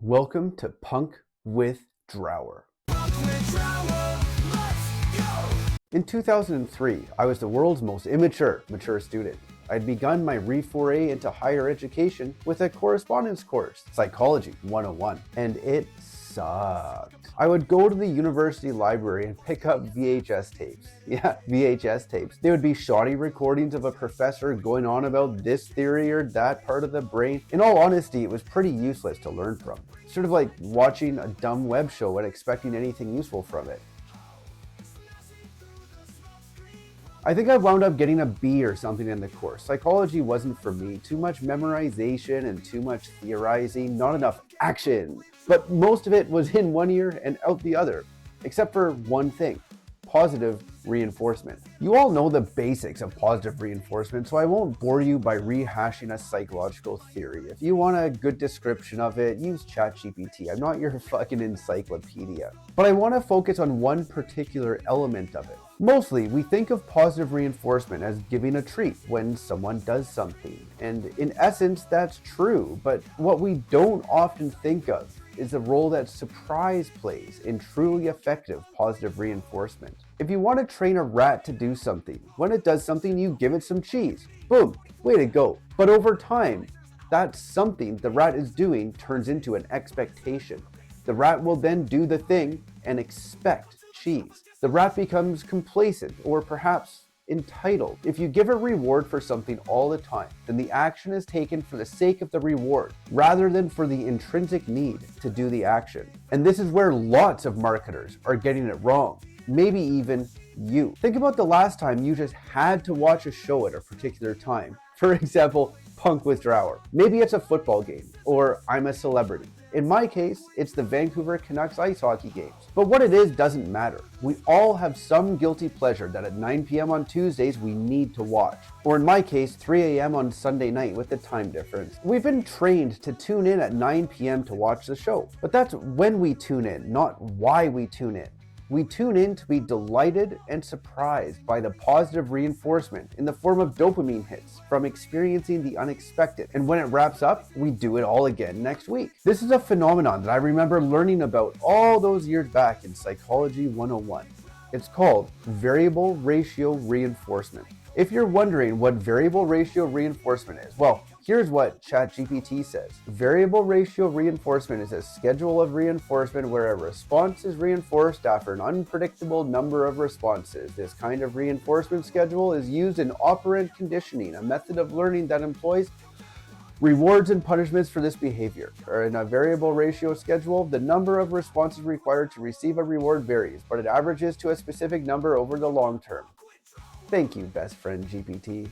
Welcome to Punk With Drower. In 2003, I was the world's most mature student. I'd begun my foray into higher education with a correspondence course, Psychology 101, and it sucked. I would go to the university library and pick up VHS tapes. Yeah, VHS tapes. They would be shoddy recordings of a professor going on about this theory or that part of the brain. In all honesty, it was pretty useless to learn from. Sort of like watching a dumb web show and expecting anything useful from it. I think I wound up getting a B or something in the course. Psychology wasn't for me. Too much memorization and too much theorizing, not enough action. But most of it was in one ear and out the other, except for one thing: positive reinforcement. You all know the basics of positive reinforcement, so I won't bore you by rehashing a psychological theory. If you want a good description of it, use ChatGPT. I'm not your fucking encyclopedia. But I want to focus on one particular element of it. Mostly, we think of positive reinforcement as giving a treat when someone does something. And in essence, that's true. But what we don't often think of is the role that surprise plays in truly effective positive reinforcement. If you want to train a rat to do something, when it does something, you give it some cheese. Boom, way to go. But over time, that something the rat is doing turns into an expectation. The rat will then do the thing and expect cheese. The rat becomes complacent or perhaps entitled. If you give a reward for something all the time, then the action is taken for the sake of the reward rather than for the intrinsic need to do the action. And this is where lots of marketers are getting it wrong. Maybe even you. Think about the last time you just had to watch a show at a particular time. For example, Punk With Drower. Maybe it's a football game, or I'm a Celebrity. In my case, it's the Vancouver Canucks ice hockey games. But what it is doesn't matter. We all have some guilty pleasure that at 9 p.m. on Tuesdays we need to watch. Or in my case, 3 a.m. on Sunday night with the time difference. We've been trained to tune in at 9 p.m. to watch the show. But that's when we tune in, not why we tune in. We tune in to be delighted and surprised by the positive reinforcement in the form of dopamine hits from experiencing the unexpected. And when it wraps up, we do it all again next week. This is a phenomenon that I remember learning about all those years back in Psychology 101. It's called variable ratio reinforcement. If you're wondering what variable ratio reinforcement is, well, here's what ChatGPT says. Variable ratio reinforcement is a schedule of reinforcement where a response is reinforced after an unpredictable number of responses. This kind of reinforcement schedule is used in operant conditioning, a method of learning that employs rewards and punishments for this behavior. Or in a variable ratio schedule, the number of responses required to receive a reward varies, but it averages to a specific number over the long term. Thank you, best friend GPT.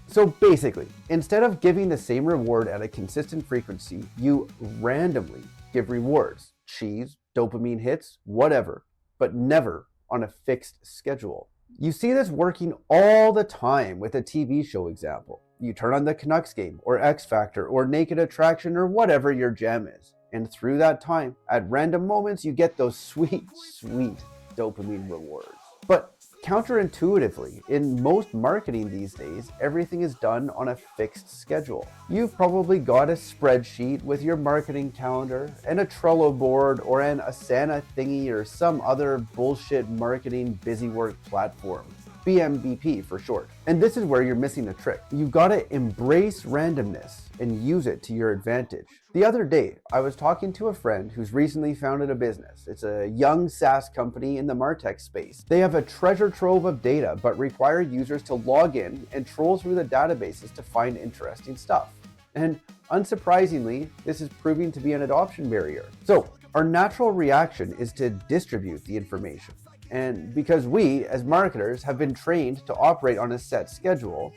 So basically, instead of giving the same reward at a consistent frequency, you randomly give rewards, cheese, dopamine hits, whatever, but never on a fixed schedule. You see this working all the time with a TV show example. You turn on the Canucks game, or X Factor, or Naked Attraction, or whatever your jam is. And through that time, at random moments, you get those sweet, sweet dopamine rewards. But counterintuitively, in most marketing these days, everything is done on a fixed schedule. You've probably got a spreadsheet with your marketing calendar and a Trello board or an Asana thingy or some other bullshit marketing busywork platform. BMBP for short. And this is where you're missing the trick. You've got to embrace randomness and use it to your advantage. The other day, I was talking to a friend who's recently founded a business. It's a young SaaS company in the MarTech space. They have a treasure trove of data, but require users to log in and troll through the databases to find interesting stuff. And unsurprisingly, this is proving to be an adoption barrier. So our natural reaction is to distribute the information. And because we, as marketers, have been trained to operate on a set schedule,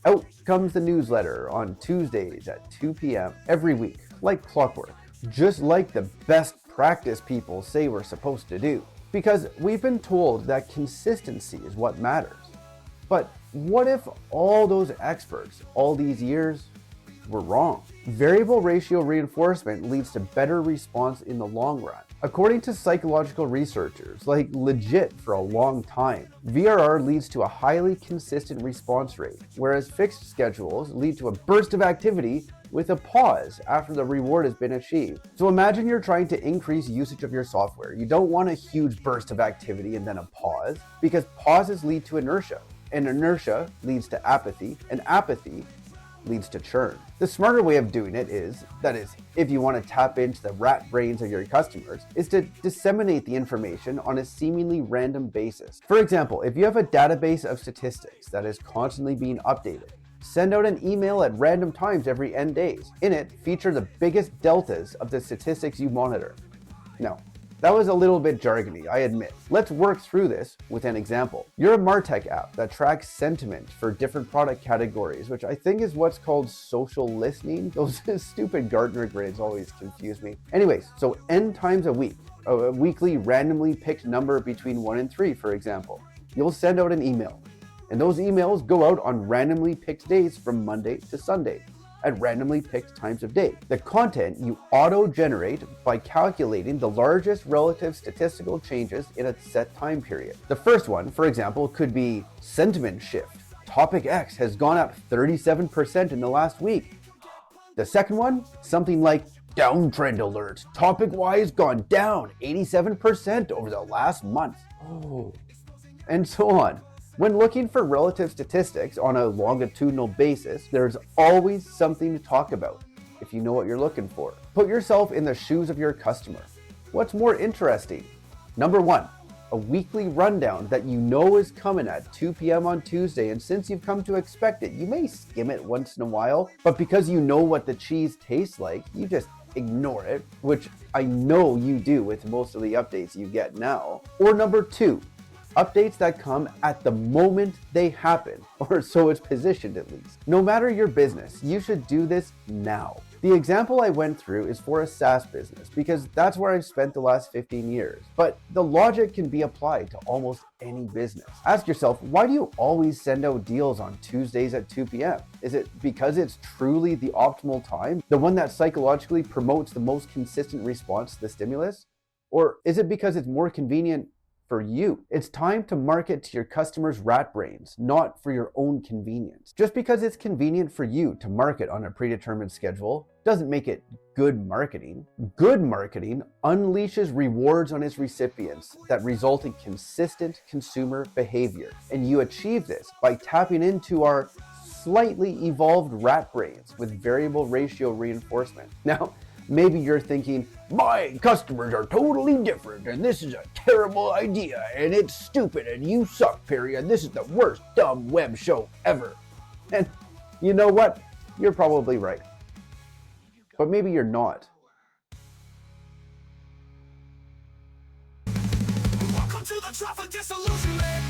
out comes the newsletter on Tuesdays at 2 p.m. every week, like clockwork, just like the best practice people say we're supposed to do. Because we've been told that consistency is what matters. But what if all those experts, all these years, were wrong? Variable ratio reinforcement leads to better response in the long run. According to psychological researchers, like legit for a long time, VRR leads to a highly consistent response rate, whereas fixed schedules lead to a burst of activity with a pause after the reward has been achieved. So imagine you're trying to increase usage of your software. You don't want a huge burst of activity and then a pause, because pauses lead to inertia, and inertia leads to apathy, and apathy leads to churn. The smarter way of doing it is, that is, if you want to tap into the rat brains of your customers, is to disseminate the information on a seemingly random basis. For example, if you have a database of statistics that is constantly being updated, send out an email at random times every n days. In it, feature the biggest deltas of the statistics you monitor. Now, that was a little bit jargony, I admit. Let's work through this with an example. You're a MarTech app that tracks sentiment for different product categories, which I think is what's called social listening. Those stupid Gartner grids always confuse me. Anyways, so n times a week, a weekly randomly picked number between 1 and 3, for example. You'll send out an email, and those emails go out on randomly picked days from Monday to Sunday, at randomly picked times of day. The content you auto-generate by calculating the largest relative statistical changes in a set time period. The first one, for example, could be sentiment shift. Topic X has gone up 37% in the last week. The second one, something like downtrend alert. Topic Y has gone down 87% over the last month. Oh. And so on. When looking for relative statistics on a longitudinal basis, there's always something to talk about if you know what you're looking for. Put yourself in the shoes of your customer. What's more interesting? Number 1, a weekly rundown that you know is coming at 2 p.m. on Tuesday, and since you've come to expect it, you may skim it once in a while, but because you know what the cheese tastes like, you just ignore it, which I know you do with most of the updates you get now. Or number 2, updates that come at the moment they happen, or so it's positioned at least. No matter your business, you should do this now. The example I went through is for a SaaS business because that's where I've spent the last 15 years. But the logic can be applied to almost any business. Ask yourself, why do you always send out deals on Tuesdays at 2 p.m.? Is it because it's truly the optimal time, the one that psychologically promotes the most consistent response to the stimulus? Or is it because it's more convenient for you? It's time to market to your customers' rat brains, not for your own convenience. Just because it's convenient for you to market on a predetermined schedule doesn't make it good marketing. Good marketing unleashes rewards on its recipients that result in consistent consumer behavior. And you achieve this by tapping into our slightly evolved rat brains with variable ratio reinforcement. Now, maybe you're thinking, my customers are totally different and this is a terrible idea and it's stupid and you suck, period. This is the worst dumb web show ever. And you know what? You're probably right. But maybe you're not. Welcome to the Trough of Disillusionment.